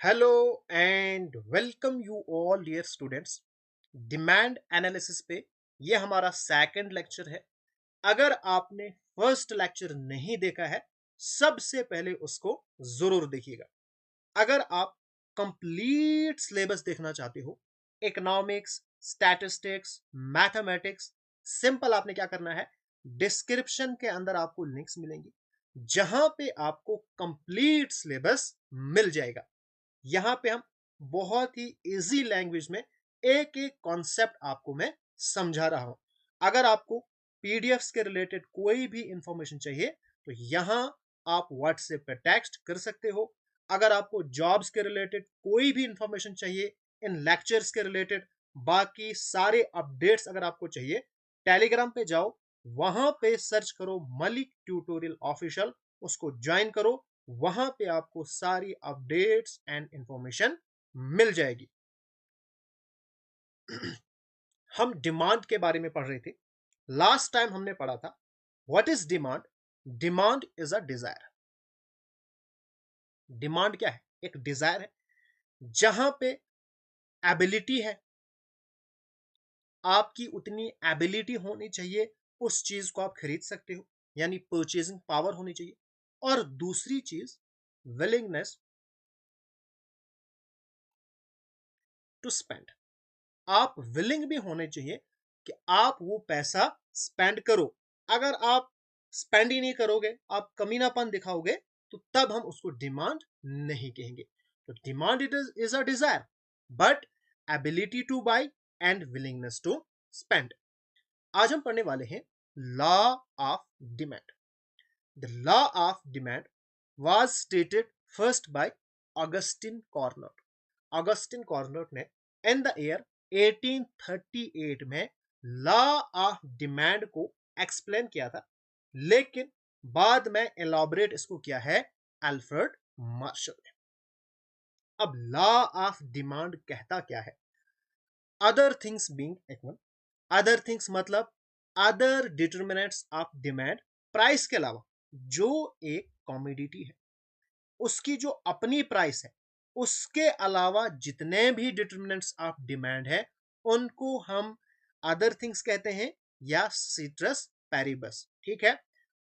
Hello and welcome you all dear students. Demand analysis पे ये हमारा सेकंड लेक्चर है। अगर आपने फर्स्ट लेक्चर नहीं देखा है, सबसे पहले उसको जरूर देखिएगा। अगर आप कंप्लीट सिलेबस देखना चाहते हो, इकोनॉमिक्स, स्टैटिस्टिक्स, मैथमेटिक्स, सिंपल आपने क्या करना है, डिस्क्रिप्शन के अंदर आपको लिंक्स मिलेंगी जहां पे आपको कंप्लीट सिलेबस मिल जाएगा। यहाँ पे हम बहुत ही इजी लैंग्वेज में एक एक कॉन्सेप्ट आपको मैं समझा रहा हूं। अगर आपको पीडीएफ्स के रिलेटेड कोई भी इंफॉर्मेशन चाहिए तो यहाँ आप व्हाट्सएप पे टेक्स्ट कर सकते हो। अगर आपको जॉब्स के रिलेटेड कोई भी इंफॉर्मेशन चाहिए, इन लेक्चर्स के रिलेटेड बाकी सारे अपडेट्स अगर आपको चाहिए, टेलीग्राम पे जाओ, वहां पे सर्च करो मलिक ट्यूटोरियल ऑफिशियल, उसको ज्वाइन करो। वहां पे आपको सारी अपडेट्स एंड इंफॉर्मेशन मिल जाएगी। हम डिमांड के बारे में पढ़ रहे थे। लास्ट टाइम हमने पढ़ा था what is demand. Demand is a Dzire. Demand क्या है? एक डिजायर है जहां पे एबिलिटी है, आपकी उतनी एबिलिटी होनी चाहिए, उस चीज को आप खरीद सकते हो, यानी परचेजिंग पावर होनी चाहिए। और दूसरी चीज विलिंगनेस टू स्पेंड। आप विलिंग भी होने चाहिए कि आप वो पैसा स्पेंड करो। अगर आप स्पेंड ही नहीं करोगे, आप कमीनापन दिखाओगे, तो तब हम उसको डिमांड नहीं कहेंगे। तो demand it is a desire, but ability to buy and willingness to spend. आज हम पढ़ने वाले हैं law of demand. The law of demand was stated first by Augustine Carnot. Augustine Carnot ने in the year 1838 में law of demand को explain किया था, लेकिन बाद में एलॉबरेट इसको किया है अल्फ्रेड मार्शल ने। अब लॉ ऑफ डिमांड कहता क्या है? Other things being equal, other things मतलब other determinants of demand, price के अलावा जो एक कॉमोडिटी है उसकी जो अपनी प्राइस है, उसके अलावा जितने भी डिटर्मिनेंट्स ऑफ डिमांड है उनको हम अदर थिंग्स कहते हैं या सिट्रस पैरिबस। ठीक है।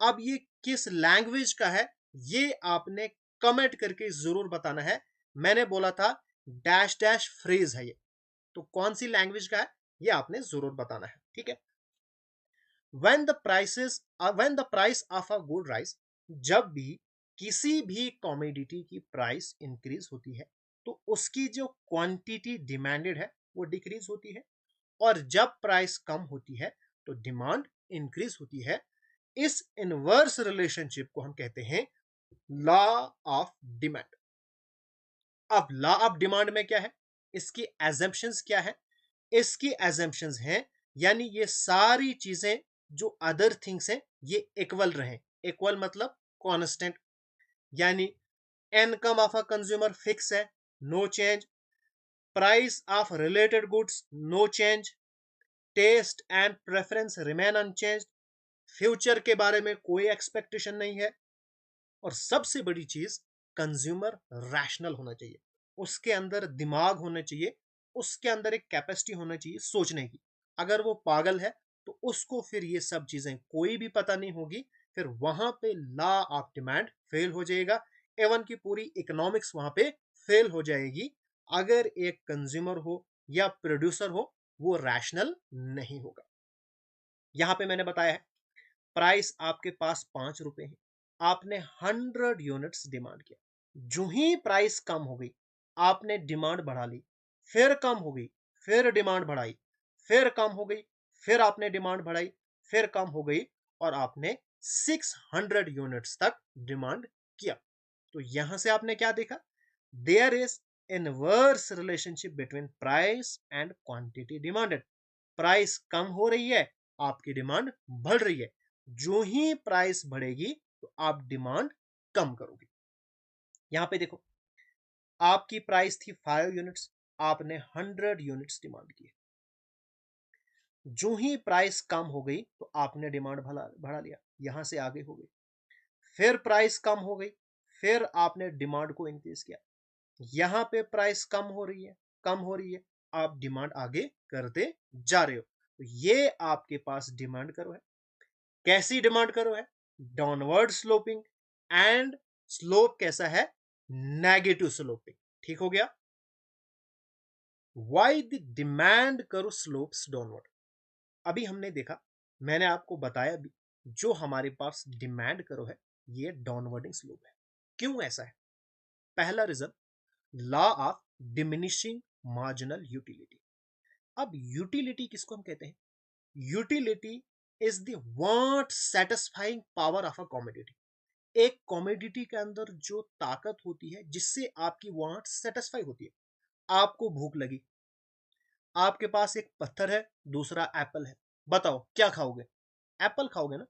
अब ये किस लैंग्वेज का है ये आपने कमेंट करके जरूर बताना है। मैंने बोला था डैश डैश फ्रेज है ये, तो कौन सी लैंग्वेज का है ये आपने जरूर बताना है। ठीक है। when the price of a good rise, जब भी किसी भी कॉमोडिटी की प्राइस इंक्रीज होती है तो उसकी जो क्वांटिटी डिमांडेड है वो डिक्रीज होती है, और जब प्राइस कम होती है तो डिमांड इंक्रीज होती है। इस इनवर्स रिलेशनशिप को हम कहते हैं लॉ ऑफ डिमांड। अब लॉ ऑफ डिमांड में क्या है, इसकी एजम्पशंस क्या है? इसकी एजम्पशंस हैं, यानी ये सारी चीजें जो अदर थिंग्स हैं ये इक्वल रहे। इक्वल मतलब कांस्टेंट, यानी income of a consumer fix है, no change. Price of related goods no change. Taste and preference remain unchange. Future के बारे में कोई एक्सपेक्टेशन नहीं है। और सबसे बड़ी चीज, कंज्यूमर रैशनल होना चाहिए, उसके अंदर दिमाग होना चाहिए, उसके अंदर एक कैपेसिटी होना चाहिए सोचने की। अगर वो पागल है तो उसको फिर ये सब चीजें कोई भी पता नहीं होगी, फिर वहां पे लॉ ऑफ डिमांड फेल हो जाएगा। एवन की पूरी इकोनॉमिक्स वहां पे फेल हो जाएगी। अगर एक कंज्यूमर हो या प्रोड्यूसर हो वो रैशनल नहीं होगा। यहां पे मैंने बताया है प्राइस आपके पास 5 रुपए है, आपने 100 यूनिट्स डिमांड किया। जो ही प्राइस कम हो गई आपने डिमांड बढ़ा ली, फिर कम हो गई, फिर डिमांड बढ़ाई, फिर कम हो गई, फिर आपने डिमांड बढ़ाई, फिर कम हो गई, और आपने 600 यूनिट्स तक डिमांड किया। तो यहां से आपने क्या देखा? There is inverse relationship between price and quantity demanded. Price कम हो रही है, आपकी डिमांड बढ़ रही है। जो ही प्राइस बढ़ेगी तो आप डिमांड कम करोगे। यहां पे देखो, आपकी प्राइस थी 5 यूनिट्स, आपने 100 यूनिट्स डिमांड की। जो ही प्राइस कम हो गई तो आपने डिमांड बढ़ा लिया, यहां से आगे हो गई। फिर प्राइस कम हो गई, फिर आपने डिमांड को इंक्रीज किया। यहां पे प्राइस कम हो रही है, कम हो रही है, आप डिमांड आगे करते जा रहे हो, तो ये आपके पास डिमांड करो है। कैसी डिमांड करो है? डाउनवर्ड स्लोपिंग, एंड स्लोप कैसा है? Negative sloping. ठीक हो गया। वाई द डिमांड करो स्लोप्स डाउनवर्ड? अभी हमने देखा, मैंने आपको बताया भी, जो हमारे पास डिमांड करो है ये डाउनवर्डिंग स्लोप है। क्यों ऐसा है? पहला reason, law of diminishing marginal utility. अब यूटिलिटी किसको हम कहते हैं? Utility is the want satisfying power of a commodity. एक कमोडिटी के अंदर जो ताकत होती है जिससे आपकी वांट सेटिस्फाई होती है। आपको भूख लगी, आपके पास एक पत्थर है, दूसरा एप्पल है, बताओ क्या खाओगे? एप्पल खाओगे ना,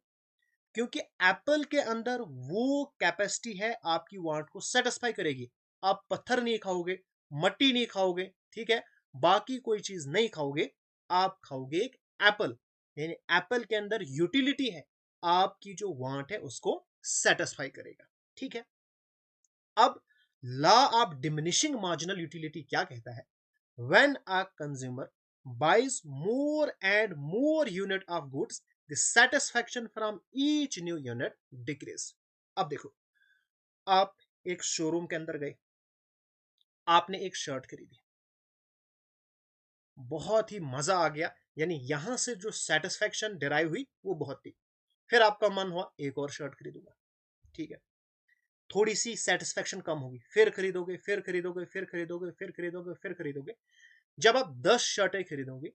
क्योंकि एप्पल के अंदर वो कैपेसिटी है आपकी वांट को सेटिस्फाई करेगी। आप पत्थर नहीं खाओगे, मट्टी नहीं खाओगे, ठीक है, बाकी कोई चीज नहीं खाओगे, आप खाओगे एक एप्पल। यानी एप्पल के अंदर यूटिलिटी है, आपकी जो वांट है उसको सेटिस्फाई करेगा। ठीक है। अब law of diminishing marginal utility क्या कहता है? When a consumer buys more and more unit of goods, the satisfaction from each new unit decrease. अब देखो, आप एक शोरूम के अंदर गए, आपने एक शर्ट खरीदी, बहुत ही मजा आ गया, यानी यहां से जो सेटिस्फेक्शन डिराइव हुई वो बहुत थी। फिर आपका मन हुआ एक और शर्ट खरीदूंगा, ठीक है, थोड़ी सी सेटिस्फेक्शन कम होगी, फिर खरीदोगे, फिर खरीदोगे, फिर खरीदोगे, फिर खरीदोगे, फिर खरीदोगे। जब आप 10 शर्टें खरीदोगे,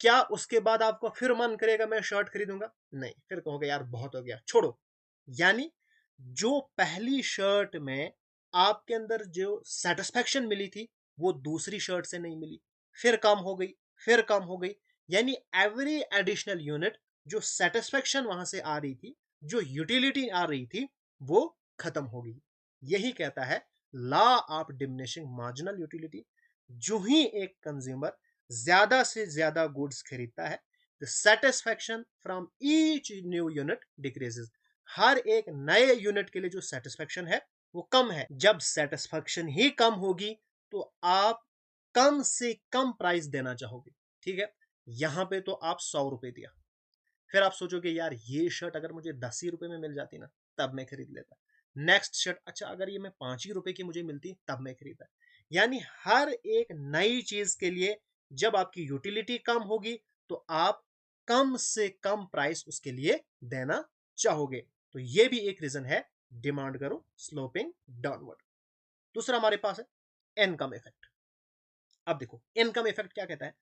क्या उसके बाद आपको फिर मन करेगा मैं शर्ट खरीदूंगा? नहीं, फिर कहोगे यार बहुत हो गया, छोड़ो। यानी जो पहली शर्ट में आपके अंदर जो सेटिस्फेक्शन मिली थी वो दूसरी शर्ट से नहीं मिली, फिर कम हो गई, फिर कम हो गई। यानी एवरी एडिशनल यूनिट, जो सेटिस्फेक्शन वहां से आ रही थी, जो यूटिलिटी आ रही थी, वो खत्म हो गई। यही कहता है law of diminishing marginal utility. जो ही एक कंज्यूमर ज्यादा से ज्यादा गुड्स खरीदता है, the satisfaction from each new unit decreases. हर एक नए यूनिट के लिए जो सेटिस्फेक्शन है वो कम है। जब सेटिस्फेक्शन ही कम होगी तो आप कम से कम प्राइस देना चाहोगे। ठीक है, यहां पे तो आप 100 रुपए दिया, फिर आप सोचोगे यार ये शर्ट अगर मुझे 10 ही रुपए में मिल जाती ना, तब मैं खरीद लेता। नेक्स्ट शर्ट, अच्छा अगर ये मैं 5 ही रुपए की मुझे मिलती तब मैं खरीदा। यानी हर एक नई चीज के लिए जब आपकी यूटिलिटी कम होगी तो आप कम से कम प्राइस उसके लिए देना चाहोगे। तो ये भी एक रीजन है डिमांड करो स्लोपिंग डाउनवर्ड। दूसरा हमारे पास है इनकम इफेक्ट। अब देखो इनकम इफेक्ट क्या कहता है?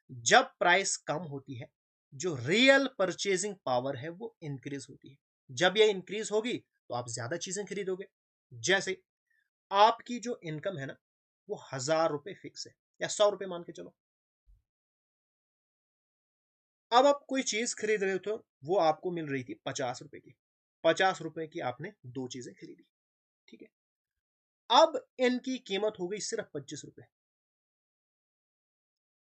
जब प्राइस कम होती है, जो रियल परचेजिंग पावर है वो इंक्रीज होती है। जब ये इंक्रीज होगी तो आप ज्यादा चीजें खरीदोगे। जैसे आपकी जो इनकम है ना, वो 1000 रुपए फिक्स है, या 100 रुपए मान के चलो। अब आप कोई चीज खरीद रहे हो तो वो आपको मिल रही थी 50 रुपए की, 50 रुपए की आपने दो चीजें खरीदी, ठीक है। अब इनकी कीमत हो गई सिर्फ 25 रुपए।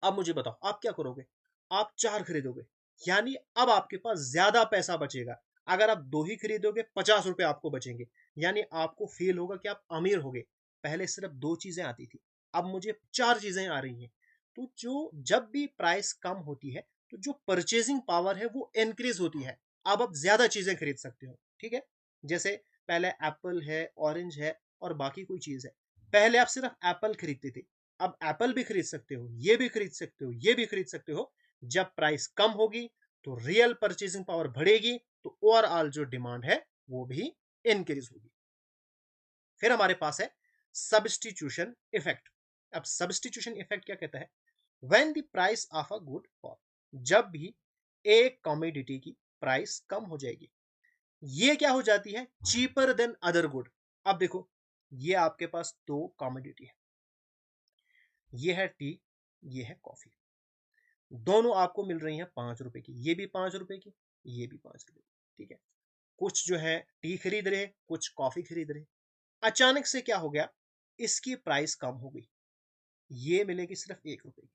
अब मुझे बताओ आप क्या करोगे? आप चार खरीदोगे, यानी अब आपके पास ज्यादा पैसा बचेगा। अगर आप दो ही खरीदोगे 50 रुपए आपको बचेंगे, यानी आपको फील होगा कि आप अमीर हो गए। पहले सिर्फ दो चीजें आती थी, अब मुझे चार चीजें आ रही हैं। तो जो जब भी प्राइस कम होती है तो जो परचेजिंग पावर है वो इंक्रीज होती है। अब आप ज्यादा चीजें खरीद सकते हो, ठीक है। जैसे पहले एप्पल है, ऑरेंज है, और बाकी कोई चीज है। पहले आप सिर्फ एप्पल खरीदते थे, अब एप्पल भी खरीद सकते हो, ये भी खरीद सकते हो, ये भी खरीद सकते हो। जब प्राइस कम होगी तो रियल परचेजिंग पावर बढ़ेगी, तो ओवरऑल जो डिमांड है वो भी इंक्रीज होगी। फिर हमारे पास है सब्सटीट्यूशन इफेक्ट। अब सब्सटीट्यूशन इफेक्ट क्या कहता है? When the price of a good fall, जब भी एक कमोडिटी की प्राइस कम हो जाएगी, ये क्या हो जाती है? Cheaper than other good. अब देखो, ये आपके पास दो कमोडिटी है, ये है टी, ये है कॉफी। दोनों आपको मिल रही हैं 5 रुपए की, ये भी 5 रुपए की, ये भी 5 रुपए की, ठीक है। कुछ जो है टी खरीद रहे, कुछ कॉफी खरीद रहे। अचानक से क्या हो गया? इसकी प्राइस कम हो गई, ये मिलेगी सिर्फ 1 रुपए की।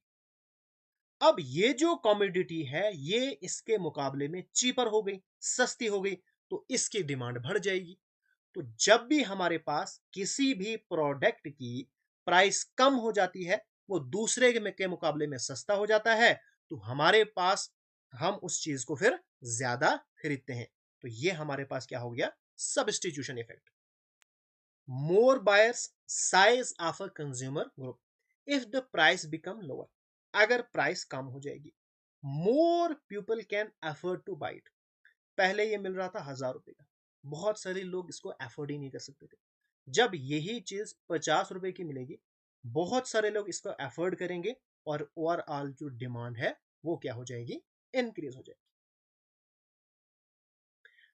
अब ये जो कमोडिटी है ये इसके मुकाबले में चीपर हो गई, सस्ती हो गई, तो इसकी डिमांड बढ़ जाएगी। तो जब भी हमारे पास किसी भी प्रोडक्ट की प्राइस कम हो जाती है, वो दूसरे के मुकाबले में सस्ता हो जाता है, तो हमारे पास हम उस चीज को फिर ज्यादा खरीदते हैं। तो ये हमारे पास क्या हो गया, substitution effect. More buyers, size of a consumer group, if the price become lower, अगर प्राइस कम हो जाएगी, more people can afford two by it. पहले ये मिल रहा था 1000 रुपए का, बहुत सारे लोग इसको अफोर्ड ही नहीं कर सकते थे। जब यही चीज 50 रुपए की मिलेगी, बहुत सारे लोग इसको अफोर्ड करेंगे, और ओवरऑल जो डिमांड है वो क्या हो जाएगी, इंक्रीज हो जाएगी।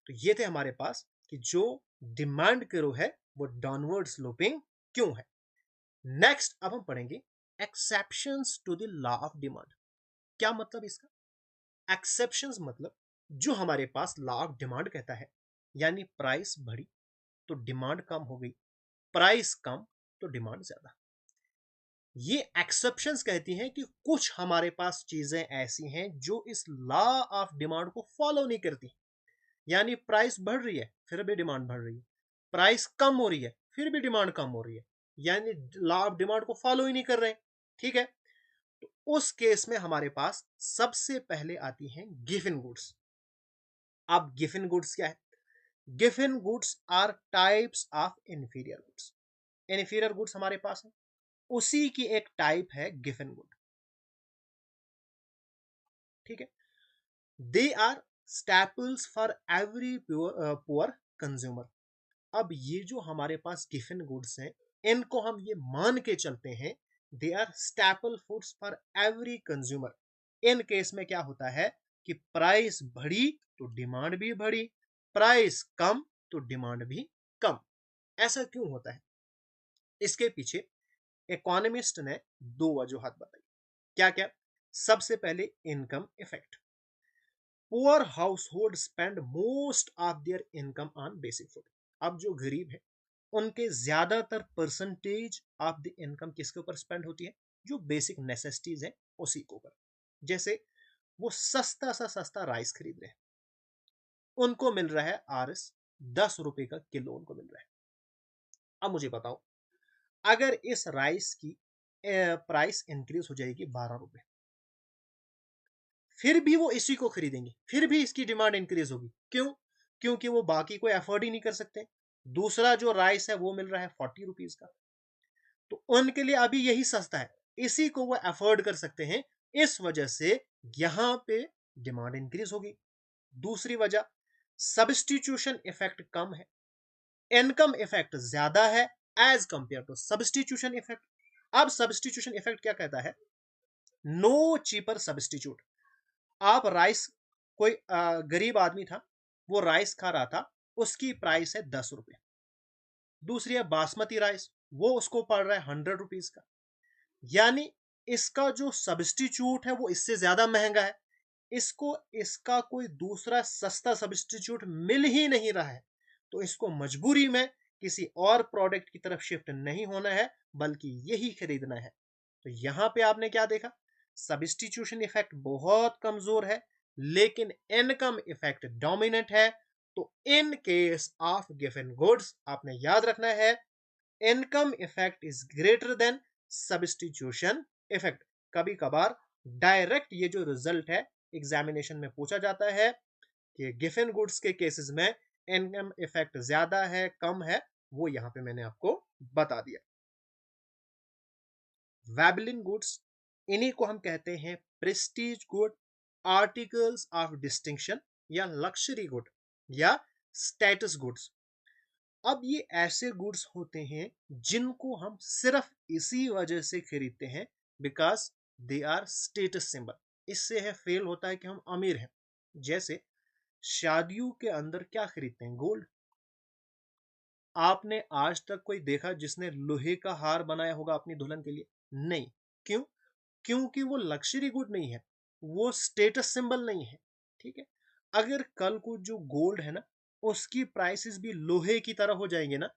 तो ये थे हमारे पास कि जो डिमांड करो है वो डाउनवर्ड स्लोपिंग क्यों है। नेक्स्ट अब हम पढ़ेंगे exceptions to the law of demand. क्या मतलब इसका? एक्सेप्शंस मतलब जो हमारे पास लॉ ऑफ डिमांड कहता है, यानी प्राइस बढ़ी तो डिमांड कम हो गई, प्राइस कम तो डिमांड ज्यादा। ये एक्सेप्शंस कहती हैं कि कुछ हमारे पास चीजें ऐसी हैं जो इस लॉ ऑफ डिमांड को फॉलो नहीं करती। यानी प्राइस बढ़ रही है फिर भी डिमांड बढ़ रही है, प्राइस कम हो रही है फिर भी डिमांड कम हो रही है, यानी लॉ ऑफ डिमांड को फॉलो ही नहीं कर रहे। ठीक है, तो उस केस में हमारे पास सबसे पहले आती हैं गिवन गुड्स। अब गिवन गुड्स क्या है? गिवन goods are types of inferior goods. Inferior goods हमारे पास है, उसी की एक टाइप है गिवन गुड। ठीक है, they are staples for every poor consumer. अब ये जो हमारे पास गिवन गुड्स हैं, इनको हम ये मान के चलते हैं they are staple foods for every consumer. In case में क्या होता है कि प्राइस बढ़ी तो डिमांड भी बढ़ी, प्राइस कम तो डिमांड भी कम। ऐसा क्यों होता है? इसके पीछे इकोनॉमिस्ट ने दो वजूहत बताई। क्या क्या? सबसे पहले income effect. Poor house hold spend most of their income on basic food. अब जो गरीब है उनके ज्यादातर परसेंटेज ऑफ द इनकम किसके ऊपर स्पेंड होती है? जो बेसिक नेसेसिटीज है उसी के ऊपर। जैसे वो सस्ता राइस खरीद रहे हैं, उनको मिल रहा है आरएस 10 रुपए का किलो उनको मिल रहा है। अब मुझे बताओ, अगर इस राइस की प्राइस इंक्रीज हो जाएगी 12 रुपए, फिर भी वो इसी को खरीदेंगे, फिर भी इसकी डिमांड इंक्रीज होगी। क्यों? क्योंकि वो बाकी को अफोर्ड ही नहीं कर सकते। दूसरा जो राइस है वो मिल रहा है 40 रुपीज का, तो उनके लिए अभी यही सस्ता है, इसी को वो अफोर्ड कर सकते हैं। इस वजह से यहां पे डिमांड इंक्रीज होगी। दूसरी वजह, सब्सटीट्यूशन इफेक्ट कम है, इनकम इफेक्ट ज्यादा है as compared to substitution effect. अब सब्सटीट्यूशन इफेक्ट क्या कहता है? No cheaper substitute. आप राइस, कोई गरीब आदमी था, वो राइस खा रहा था, उसकी प्राइस है 10 रुपए। दूसरी है बासमती राइस, वो उसको पड़ रहा है 100 रुपीज का। यानी इसका जो सब्सटीट्यूट है वो इससे ज्यादा महंगा है, इसको इसका कोई दूसरा सस्ता सब्सटीट्यूट मिल ही नहीं रहा है, तो इसको मजबूरी में किसी और प्रोडक्ट की तरफ शिफ्ट नहीं होना है, बल्कि यही खरीदना है। तो यहां पे आपने क्या देखा? सब्स्टिट्यूशन इफेक्ट बहुत कमजोर है, लेकिन इनकम इफेक्ट डोमिनेंट है। तो in case of given goods आपने याद रखना है, income effect is greater than substitution effect. कभी कभार डायरेक्ट ये जो रिजल्ट है एग्जामिनेशन में पूछा जाता है कि गिवन गुड्स के केसेस में इनकम इफेक्ट ज्यादा है कम है, वो यहां पे मैंने आपको बता दिया। वेबलिन गुड्स, इन्हीं को हम कहते हैं Prestige good, articles of distinction, या लक्जरी गुड, या स्टेटस गुड्स। अब ये ऐसे गुड्स होते हैं जिनको हम सिर्फ इसी वजह से खरीदते हैं because they are status symbol. इससे है फेल होता है कि हम अमीर हैं। जैसे शादियों के अंदर क्या खरीदते हैं? गोल्ड। आपने आज तक कोई देखा जिसने लोहे का हार बनाया होगा अपनी दुल्हन के लिए? नहीं। क्यों? क्योंकि वो लक्जरी गुड नहीं है, वो स्टेटस सिंबल नहीं है। ठीक है, अगर कल को जो गोल्ड है ना उसकी प्राइसेस भी लोहे की तरह हो जाएंगे ना,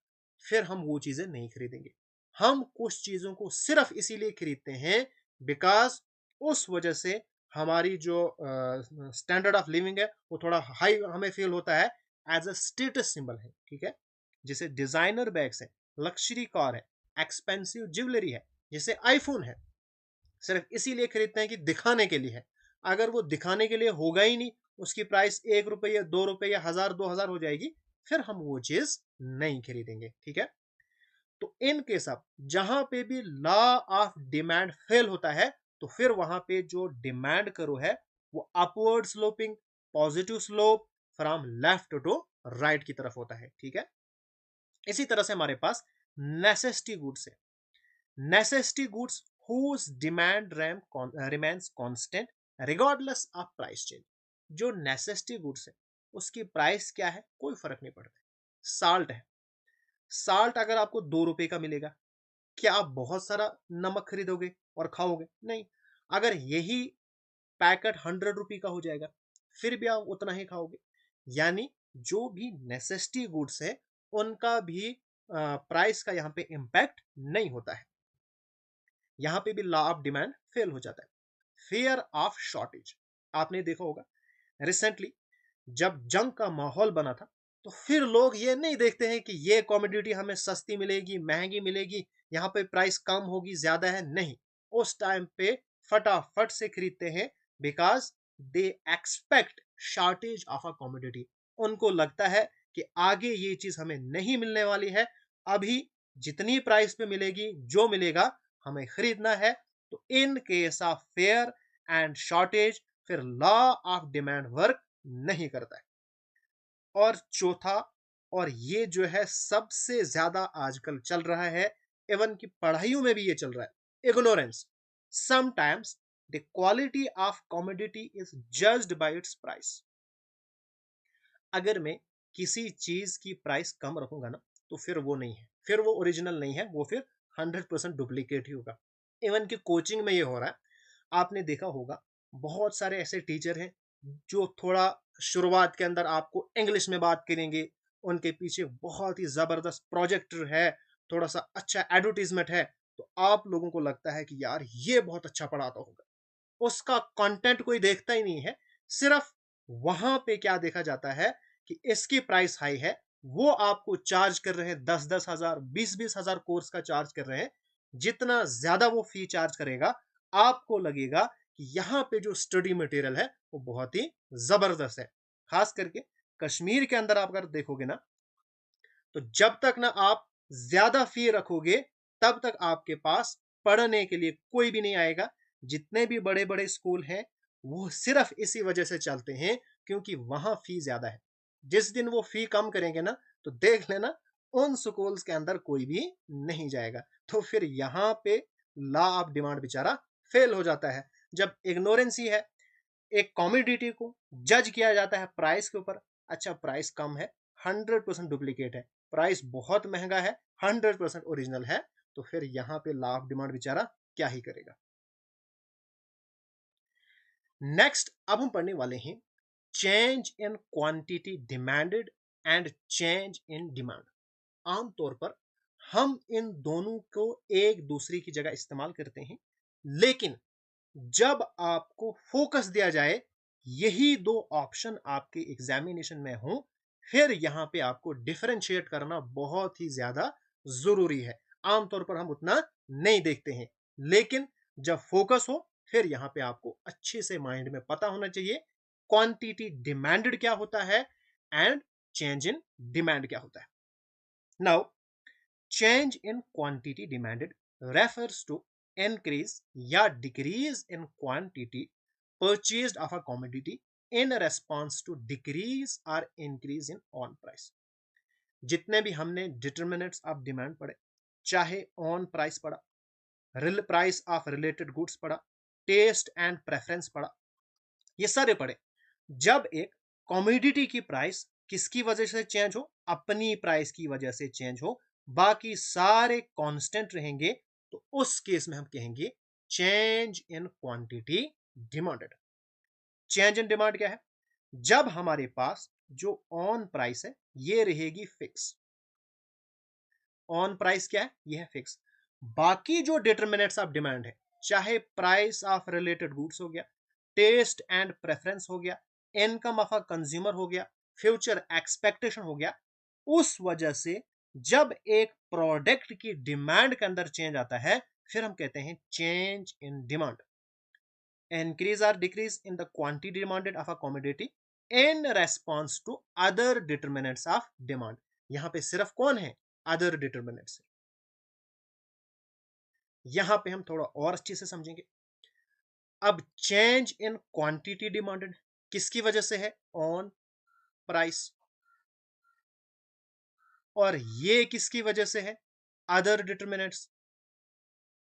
फिर हम वो चीजें नहीं खरीदेंगे। हम कुछ चीजों को सिर्फ इसीलिए खरीदते हैं बिकॉज उस वजह से हमारी जो स्टैंडर्ड ऑफ लिविंग है वो थोड़ा हाई हमें फील होता है, एज अ स्टेटस सिंबल है। ठीक है, जैसे डिजाइनर बैग्स है, लक्जरी कार है, एक्सपेंसिव ज्वेलरी है, जैसे आईफोन है, सिर्फ इसीलिए खरीदते हैं कि दिखाने के लिए है। अगर वो दिखाने के लिए होगा ही नहीं, उसकी प्राइस 1 रुपये या 2 रुपये या 1000 2000 हो जाएगी, फिर हम वो चीज नहीं खरीदेंगे। ठीक है, तो इन केस ऑफ जहां पे भी लॉ ऑफ डिमांड फेल होता है, तो फिर वहां पे जो डिमांड करो है वो upward sloping, positive slope from left to right की तरफ होता है। ठीक है, इसी तरह से हमारे पास नेसेसिटी गुड्स है। Necessity goods whose demand remains constant regardless of price change। जो नेसेसिटी गुड्स है उसकी प्राइस क्या है, कोई फर्क नहीं पड़ता। साल्ट है, साल्ट अगर आपको 2 रुपए का मिलेगा, क्या आप बहुत सारा नमक खरीदोगे और खाओगे? नहीं। अगर यही पैकेट 100 रुपए का हो जाएगा, फिर भी आप उतना ही खाओगे। यानी जो भी नेसेसिटी गुड्स है उनका भी प्राइस का यहाँ पे इम्पैक्ट नहीं होता है। यहां पे भी लॉ ऑफ डिमांड फेल हो जाता है। फियर ऑफ शॉर्टेज, आपने देखा होगा रिसेंटली जब जंग का माहौल बना था, तो फिर लोग ये नहीं देखते हैं कि ये कॉमोडिटी हमें सस्ती मिलेगी, महंगी मिलेगी, यहाँ पे प्राइस कम होगी, ज्यादा है, नहीं। उस टाइम पे फटाफट से खरीदते हैं, because they expect shortage of a commodity. उनको लगता है कि आगे ये चीज हमें नहीं मिलने वाली है, अभी जितनी प्राइस पे मिलेगी, जो मिलेगा हमें खरीदना है। तो in case of fair and shortage फिर लॉ ऑफ डिमांड वर्क नहीं करता है। और चौथा, और ये जो है सबसे ज्यादा आजकल चल रहा है, इवन की पढ़ाइयों में भी ये चल रहा है, ignorance. Sometimes the quality of commodity is judged bye it's price. अगर मैं किसी चीज की प्राइस कम रखूंगा ना, तो फिर वो नहीं है, फिर वो ओरिजिनल नहीं है, वो फिर 100% डुप्लीकेट ही होगा। इवन की कोचिंग में ये हो रहा है, आपने देखा होगा बहुत सारे ऐसे टीचर हैं जो थोड़ा शुरुआत के अंदर आपको इंग्लिश में बात करेंगे, उनके पीछे बहुत ही जबरदस्त प्रोजेक्टर है, थोड़ा सा अच्छा एडवर्टीजमेंट है, तो आप लोगों को लगता है कि यार ये बहुत अच्छा पढ़ाता होगा। उसका कंटेंट कोई देखता ही नहीं है, सिर्फ वहां पे क्या देखा जाता है कि इसकी प्राइस हाई है, वो आपको चार्ज कर रहे हैं 10 10 हजार 20 20 हजार कोर्स का चार्ज कर रहे हैं। जितना ज्यादा वो फी चार्ज करेगा, आपको लगेगा कि यहाँ पे जो स्टडी मटेरियल है वो बहुत ही जबरदस्त है। खास करके कश्मीर के अंदर आप अगर देखोगे ना, तो जब तक ना आप ज्यादा फी रखोगे, तब तक आपके पास पढ़ने के लिए कोई भी नहीं आएगा। जितने भी बड़े बड़े स्कूल हैं वो सिर्फ इसी वजह से चलते हैं, क्योंकि वहां फी ज्यादा है। जिस दिन वो फी कम करेंगे ना, तो देख लेना उन स्कूल्स के अंदर कोई भी नहीं जाएगा। तो फिर यहाँ पे लॉ ऑफ डिमांड बेचारा फेल हो जाता है। जब इग्नोरेंसी है, एक कॉमोडिटी को जज किया जाता है प्राइस के ऊपर। अच्छा, प्राइस कम है, 100% डुप्लीकेट है, प्राइस बहुत महंगा है, 100% ओरिजिनल है, तो फिर यहाँ पे लॉ ऑफ डिमांड बेचारा क्या ही करेगा। नेक्स्ट अब हम पढ़ने वाले हैं change in quantity demanded and change in demand. आमतौर पर हम इन दोनों को एक दूसरे की जगह इस्तेमाल करते हैं, लेकिन जब आपको फोकस दिया जाए, यही दो ऑप्शन आपके एग्जामिनेशन में हो, फिर यहां पे आपको डिफरेंशिएट करना बहुत ही ज्यादा जरूरी है। आमतौर पर हम उतना नहीं देखते हैं, लेकिन जब फोकस हो, फिर यहां पे आपको अच्छे से माइंड में पता होना चाहिए क्वांटिटी डिमांडेड क्या होता है एंड चेंज इन डिमांड क्या होता है। Now change in quantity demanded refers to increase या decrease in quantity purchased of a commodity in response to decrease or increase in on price। जितने भी हमने डिटर्मिनेंट्स ऑफ डिमांड पढ़े, चाहे on price पढ़ा, प्राइस ऑफ रिलेटेड गुड्स पढ़ा, test and preference पढ़ा, ये सारे पढ़े। जब एक कॉमोडिटी की प्राइस किसकी वजह से चेंज हो, अपनी प्राइस की वजह से चेंज हो, बाकी सारे कांस्टेंट रहेंगे, तो उस केस में हम कहेंगे change in quantity demanded. Change in demand क्या है? जब हमारे पास जो ऑन प्राइस है ये रहेगी फिक्स। ऑन प्राइस क्या है? ये है फिक्स। बाकी जो डिटरमिनेंट्स ऑफ डिमांड है, चाहे प्राइस ऑफ रिलेटेड गुड्स हो गया, टेस्ट एंड प्रेफरेंस हो गया, इनकम ऑफ अ कंज्यूमर हो गया, फ्यूचर एक्सपेक्टेशन हो गया, उस वजह से जब एक प्रोडक्ट की डिमांड के अंदर चेंज आता है, फिर हम कहते हैं change in demand. Increase or decrease in the quantity demanded of a commodity in response to other determinants of demand. यहां पे सिर्फ कौन है? Other determinants. यहां पे हम थोड़ा और अच्छे से समझेंगे। अब चेंज इन क्वांटिटी डिमांडेड किसकी वजह से है? On price. और ये किसकी वजह से है? अदर डिटर्मिनेंट्स,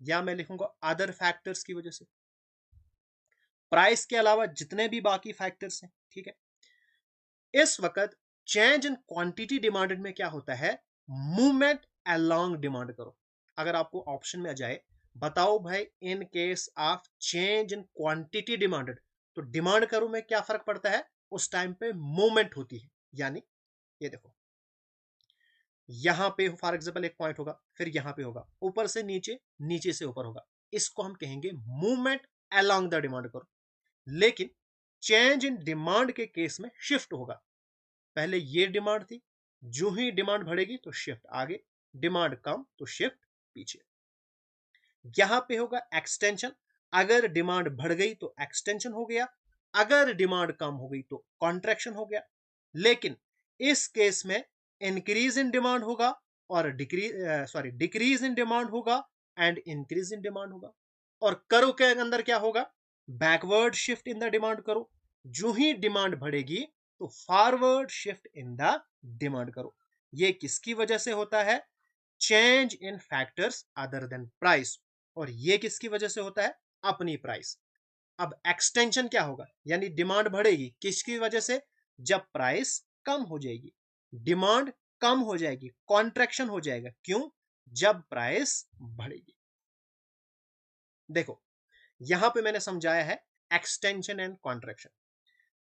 या मैं लिखूंगा अदर फैक्टर्स की वजह से। प्राइस के अलावा जितने भी बाकी फैक्टर्स हैं, ठीक है। इस वक्त चेंज इन क्वांटिटी डिमांडेड में क्या होता है? मूवमेंट अलोंग डिमांड करो। अगर आपको ऑप्शन में आ जाए, बताओ भाई in case of change in quantity demanded, तो डिमांड करो में क्या फर्क पड़ता है? उस टाइम पे मूवमेंट होती है। यानी ये देखो, यहां पे फॉर एग्जांपल एक पॉइंट होगा, फिर यहां पे होगा, ऊपर से नीचे, नीचे से ऊपर होगा, इसको हम कहेंगे मूवमेंट अलोंग द डिमांड करो। लेकिन चेंज इन डिमांड के केस में शिफ्ट होगा। पहले ये डिमांड थी, जो ही डिमांड बढ़ेगी तो शिफ्ट आगे, डिमांड कम तो शिफ्ट पीछे। यहां पे होगा एक्सटेंशन। अगर डिमांड बढ़ गई तो एक्सटेंशन हो गया, अगर डिमांड कम हो गई तो कॉन्ट्रैक्शन हो गया। लेकिन इस केस में इंक्रीज इन डिमांड होगा और डिक्रीज इन डिमांड होगा एंड इंक्रीज इन डिमांड होगा। और करो के अंदर क्या होगा? Backward shift in the demand करो। जो ही डिमांड बढ़ेगी तो forward shift in the demand करो। ये किसकी वजह से होता है? चेंज इन फैक्टर्स अदर देन प्राइस। और ये किसकी वजह से होता है? अपनी प्राइस। अब एक्सटेंशन क्या होगा? यानी डिमांड बढ़ेगी किसकी वजह से? जब प्राइस कम हो जाएगी। डिमांड कम हो जाएगी, कॉन्ट्रैक्शन हो जाएगा। क्यों? जब प्राइस बढ़ेगी। देखो, यहां पे मैंने समझाया है एक्सटेंशन एंड कॉन्ट्रैक्शन।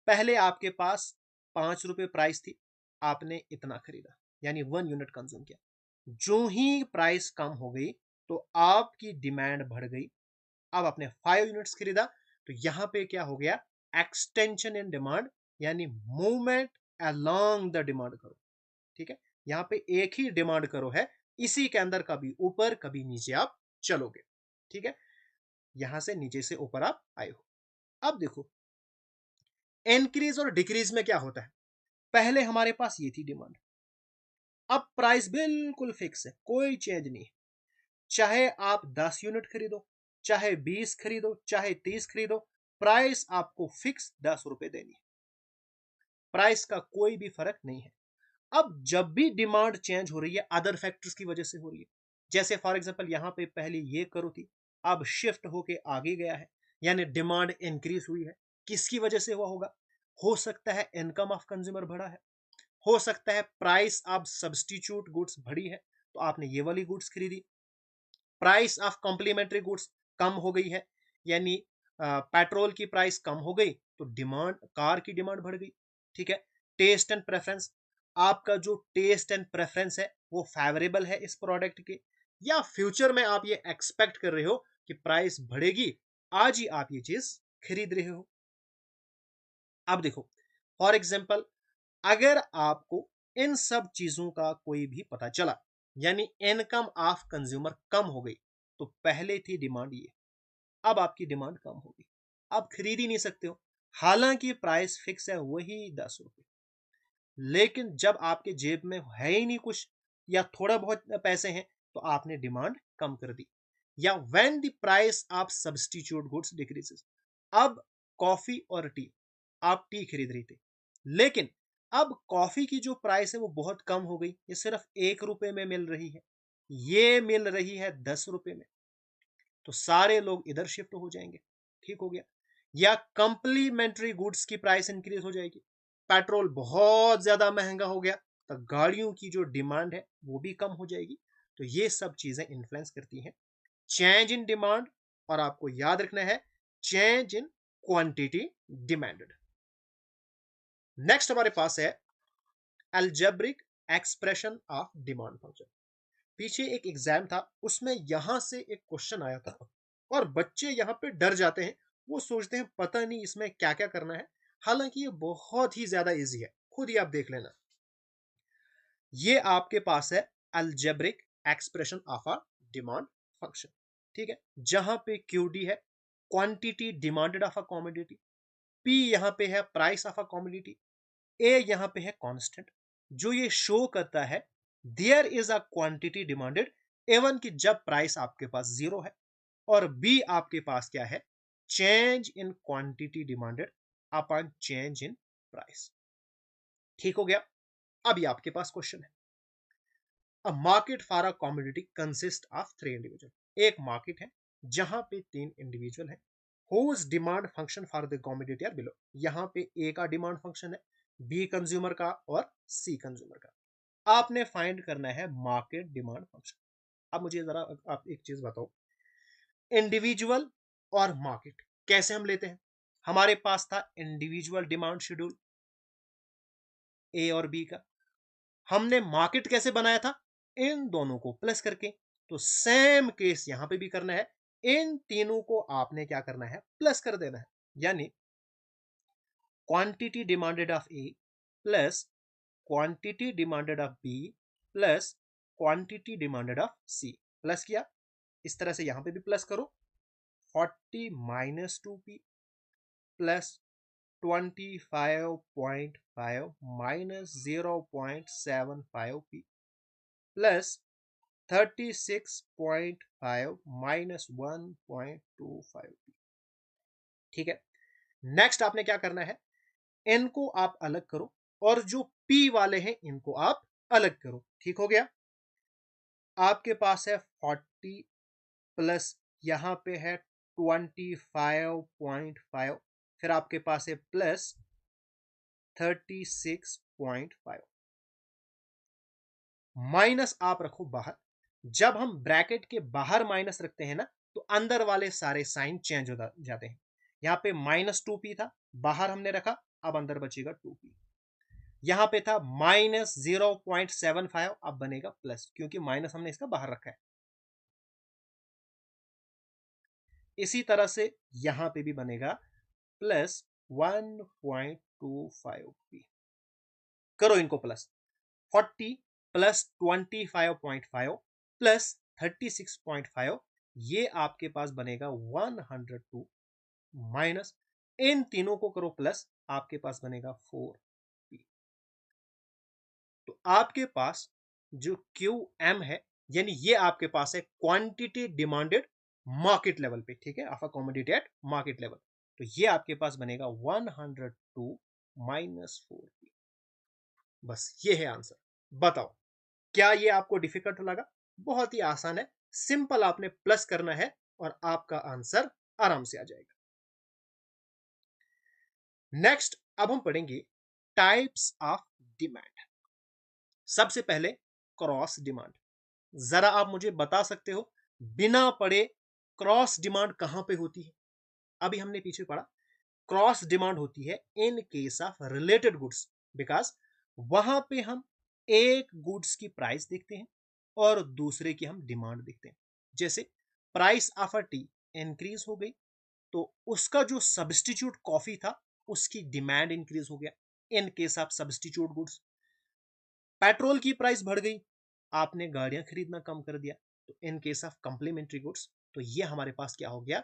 पहले आपके पास 5 रुपए प्राइस थी, आपने इतना खरीदा, यानी 1 यूनिट कंज्यूम किया। जो ही प्राइस कम हो गई तो आपकी डिमांड बढ़ गई, अब आपने 5 यूनिट्स खरीदा, तो यहां पे क्या हो गया? एक्सटेंशन इन डिमांड, यानी मूवमेंट अलोंग द डिमांड करो। ठीक है, यहां पे एक ही डिमांड करो है, इसी के अंदर कभी ऊपर कभी नीचे आप चलोगे। ठीक है, यहां से नीचे से ऊपर आप आए हो। अब देखो, इंक्रीज और डिक्रीज में क्या होता है? पहले हमारे पास ये थी डिमांड, अब प्राइस बिल्कुल फिक्स है, कोई चेंज नहीं है। चाहे आप 10 यूनिट खरीदो, चाहे 20 खरीदो, चाहे 30 खरीदो, प्राइस आपको फिक्स 10 रुपए देनी है। प्राइस का कोई भी फर्क नहीं है। अब जब भी डिमांड चेंज हो रही है, अदर फैक्टर्स की वजह से हो रही है। जैसे फॉर एग्जांपल यहां पे पहले ये करो थी, अब शिफ्ट होके आगे गया है, यानी डिमांड इंक्रीज हुई है। किसकी वजह से हुआ होगा? हो सकता है इनकम ऑफ कंज्यूमर बढ़ा है, हो सकता है प्राइस ऑफ सब्सटीट्यूट गुड्स बढ़ी है, तो आपने ये वाली गुड्स खरीदी। प्राइस ऑफ कॉम्प्लीमेंट्री गुड्स कम हो गई है, यानी पेट्रोल की प्राइस कम हो गई तो डिमांड, कार की डिमांड बढ़ गई। ठीक है, टेस्ट एंड प्रेफरेंस, आपका जो टेस्ट एंड प्रेफरेंस है वो फेवरेबल है इस प्रोडक्ट के, या फ्यूचर में आप ये एक्सपेक्ट कर रहे हो कि प्राइस बढ़ेगी, आज ही आप ये चीज खरीद रहे हो। अब देखो, फॉर एग्जाम्पल अगर आपको इन सब चीजों का कोई भी पता चला, यानी इनकम ऑफ कंज्यूमर कम हो गई, तो पहले थी डिमांड ये, अब आपकी डिमांड कम होगी, आप खरीद ही नहीं सकते हो, हालांकि प्राइस फिक्स है वही 10 रुपए। लेकिन जब आपके जेब में है ही नहीं कुछ, या थोड़ा बहुत पैसे हैं, तो आपने डिमांड कम कर दी। या when the price of substitute goods decreases, अब कॉफी और टी, आप टी खरीद रही थी, लेकिन अब कॉफी की जो प्राइस है वो बहुत कम हो गई, ये सिर्फ 1 रुपए में मिल रही है, ये मिल रही है 10 रुपए में, तो सारे लोग इधर शिफ्ट हो जाएंगे। ठीक हो गया। या कंप्लीमेंट्री गुड्स की प्राइस इंक्रीज हो जाएगी, पेट्रोल बहुत ज्यादा महंगा हो गया, तो गाड़ियों की जो डिमांड है वो भी कम हो जाएगी। तो ये सब चीजें इन्फ्लुएंस करती हैं चेंज इन डिमांड, और आपको याद रखना है change in quantity demanded. Next हमारे पास है algebraic expression of demand function. पीछे एक एग्जाम था, उसमें यहां से एक क्वेश्चन आया था, और बच्चे यहां पे डर जाते हैं, वो सोचते हैं पता नहीं इसमें क्या क्या करना है। हालांकि ये बहुत ही ज्यादा इजी है, खुद ही आप देख लेना। ये आपके पास है algebraic expression of a demand function. ठीक है, जहां पे QD है quantity demanded of a commodity, P यहां पे है price of a commodity, A यहां पे है कांस्टेंट, जो ये शो करता है there is a quantity demanded even कि जब प्राइस आपके पास जीरो है, और B आपके पास क्या है, change in quantity demanded upon change in price. ठीक हो गया। अभी आपके पास क्वेश्चन है, a market for a commodity consist of three individual. एक मार्केट है जहां पे तीन इंडिविजुअल है, whose demand function for the commodity are below. यहां पे ए का डिमांड फंक्शन है, बी कंज्यूमर का और सी कंज्यूमर का। आपने फाइंड करना है मार्केट डिमांड फंक्शन। अब मुझे जरा आप एक चीज बताओ, इंडिविजुअल और मार्केट कैसे हम लेते हैं? हमारे पास था इंडिविजुअल डिमांड शेड्यूल ए और बी का, हमने मार्केट कैसे बनाया था, इन दोनों को प्लस करके। तो सेम केस यहां पे भी करना है, इन तीनों को आपने क्या करना है, प्लस कर देना है। यानी quantity demanded of A plus quantity demanded of B plus quantity demanded of C, plus किया। इस तरह से यहां पे भी प्लस करो, 40 minus 2p plus 25.5 minus 0.75p plus 36.5 minus 1.25p। ठीक है, नेक्स्ट आपने क्या करना है, इनको आप अलग करो और जो p वाले हैं इनको आप अलग करो। ठीक हो गया। आपके पास है 40 प्लस यहां पे है 25.5, फिर आपके पास है प्लस 36.5, माइनस आप रखो बाहर। जब हम ब्रैकेट के बाहर माइनस रखते हैं ना, तो अंदर वाले सारे साइन चेंज हो जाते हैं। यहां पे -2p था, बाहर हमने रखा, अब अंदर बचेगा 2p। यहां पे था -0.75, अब बनेगा प्लस, क्योंकि माइनस हमने इसका बाहर रखा है। इसी तरह से यहां पे भी बनेगा प्लस 1.25p। करो इनको प्लस, 40 प्लस 25.5 प्लस 36.5, ये आपके पास बनेगा 102, माइनस इन तीनों को करो प्लस, आपके पास बनेगा 4p। तो आपके पास जो QM है, यानी ये आपके पास है क्वांटिटी डिमांडेड मार्केट लेवल पे, ठीक है, of a commodity eight market level. तो ये आपके पास बनेगा 102 माइनस 4p। बस ये है आंसर। बताओ, क्या ये आपको डिफिकल्ट लगा? बहुत ही आसान है, सिंपल आपने प्लस करना है और आपका आंसर आराम से आ जाएगा। नेक्स्ट अब हम पढ़ेंगे टाइप्स ऑफ डिमांड। सबसे पहले क्रॉस डिमांड। जरा आप मुझे बता सकते हो, बिना पढ़े क्रॉस डिमांड कहां पे होती है? अभी हमने पीछे पढ़ा, क्रॉस डिमांड होती है in case of related goods, because वहां पे हम एक गुड्स की प्राइस देखते हैं और दूसरे की हम डिमांड देखते हैं। जैसे price of a T increase हो गई, तो उसका जो सब्सटीट्यूट कॉफी था उसकी डिमांड इंक्रीज हो गया, in case of substitute goods. Petrol की प्राइस बढ़ गई, आपने गाड़ियां खरीदना कम कर दिया, तो in case of complementary goods. तो ये हमारे पास क्या हो गया,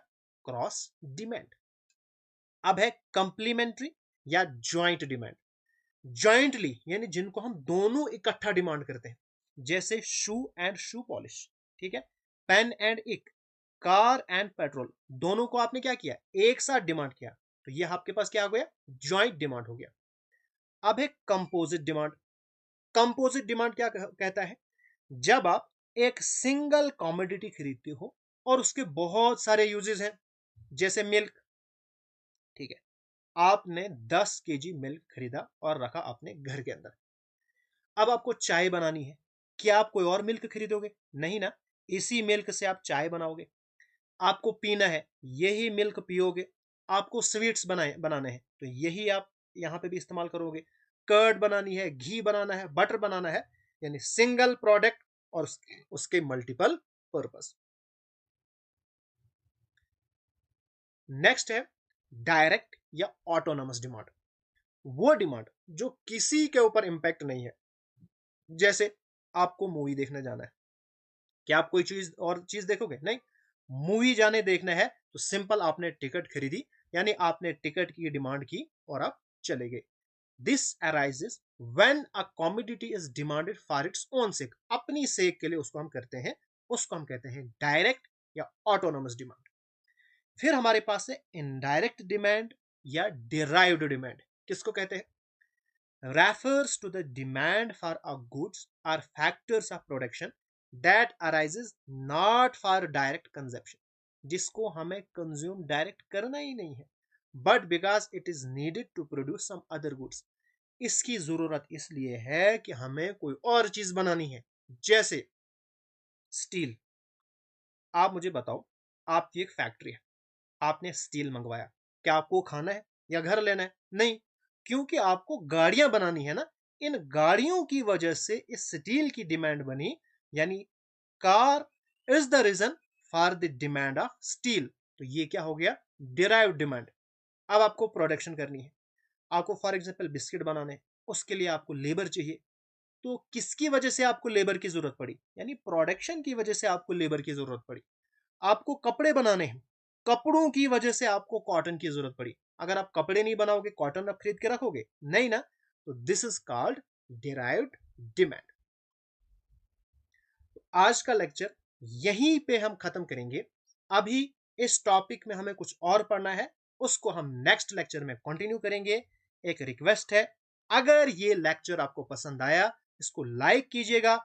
क्रॉस डिमांड। अब है कंप्लीमेंट्री या ज्वाइंट डिमांड। ज्वाइंटली यानी जिनको हम दोनों इकट्ठा डिमांड करते हैं, जैसे शू एंड शू पॉलिश, ठीक है, पेन एंड इक, कार एंड पेट्रोल, दोनों को आपने क्या किया, एक साथ डिमांड किया, तो ये आपके पास क्या हो गया, ज्वाइंट डिमांड हो गया। अब है कंपोजिट डिमांड। कंपोजिट डिमांड क्या कहता है, जब आप एक सिंगल कॉमोडिटी खरीदते हो और उसके बहुत सारे यूजेस हैं, जैसे मिल्क, ठीक है, आपने 10 केजी मिल्क खरीदा और रखा अपने घर के अंदर। अब आपको चाय बनानी है, क्या आप कोई और मिल्क खरीदोगे? नहीं ना, इसी मिल्क से आप चाय बनाओगे। आपको पीना है, यही मिल्क पियोगे। आपको स्वीट्स बनाने हैं, तो यही आप यहां पे भी इस्तेमाल करोगे। कर्ड बनानी है, घी बनाना है, बटर बनाना है, यानी सिंगल प्रोडक्ट और उसके मल्टीपल पर्पस। नेक्स्ट है डायरेक्ट या ऑटोनोमस डिमांड। वो डिमांड जो किसी के ऊपर इंपैक्ट नहीं है, जैसे आपको मूवी देखने जाना है, क्या आप कोई चीज और चीज देखोगे? नहीं। मूवी जाने देखना है तो सिंपल आपने टिकट खरीदी, यानी आपने टिकट की डिमांड की और आप चले गए। This arises when a commodity is demanded for its own सेक, अपनी सेक के लिए उसको हम करते हैं, उसको हम कहते हैं डायरेक्ट या ऑटोनोमस डिमांड। फिर हमारे पास है इनडायरेक्ट डिमांड या डिराइव्ड डिमांड। किसको कहते हैं? refers to the demand for a goods or factors of production that arises not for direct consumption, जिसको हमें कंज्यूम डायरेक्ट करना ही नहीं है, but because it is needed to produce some other goods, इसकी जरूरत इसलिए है कि हमें कोई और चीज बनानी है। जैसे स्टील। आप मुझे बताओ, आपकी एक फैक्ट्री है, आपने स्टील मंगवाया, क्या आपको खाना है या घर लेना है? नहीं, क्योंकि आपको गाड़ियां बनानी है ना। इन गाड़ियों की वजह से इस स्टील की डिमांड बनी, यानी car is the reason for the demand of steel. तो ये क्या हो गया? Derived demand. अब आपको प्रोडक्शन करनी है, आपको फॉर एग्जांपल बिस्किट बनाने हैं, उसके लिए आपको लेबर चाहिए। तो किसकी वजह से आपको लेबर की जरूरत पड़ी? यानी प्रोडक्शन की वजह से आपको लेबर की जरूरत पड़ी। आपको कपड़े बनाने हैं, कपड़ों की वजह से आपको कॉटन की जरूरत पड़ी। अगर आप कपड़े नहीं बनाओगे, कॉटन आप खरीद के रखोगे नहीं ना। तो this is called derived demand. आज का लेक्चर यहीं पे हम खत्म करेंगे। अभी इस टॉपिक में हमें कुछ और पढ़ना है, उसको हम नेक्स्ट लेक्चर में कंटिन्यू करेंगे। एक रिक्वेस्ट है, अगर ये लेक्चर आपको पसंद आया, इसको लाइक कीजिएगा,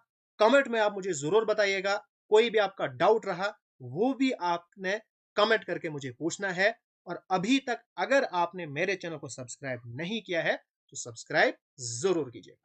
कमेंट में आप मुझे जरूर बताइएगा। कोई भी आपका डाउट रहा वो भी आपने कमेंट करके मुझे पूछना है। और अभी तक अगर आपने मेरे चैनल को सब्सक्राइब नहीं किया है तो सब्सक्राइब जरूर कीजिएगा।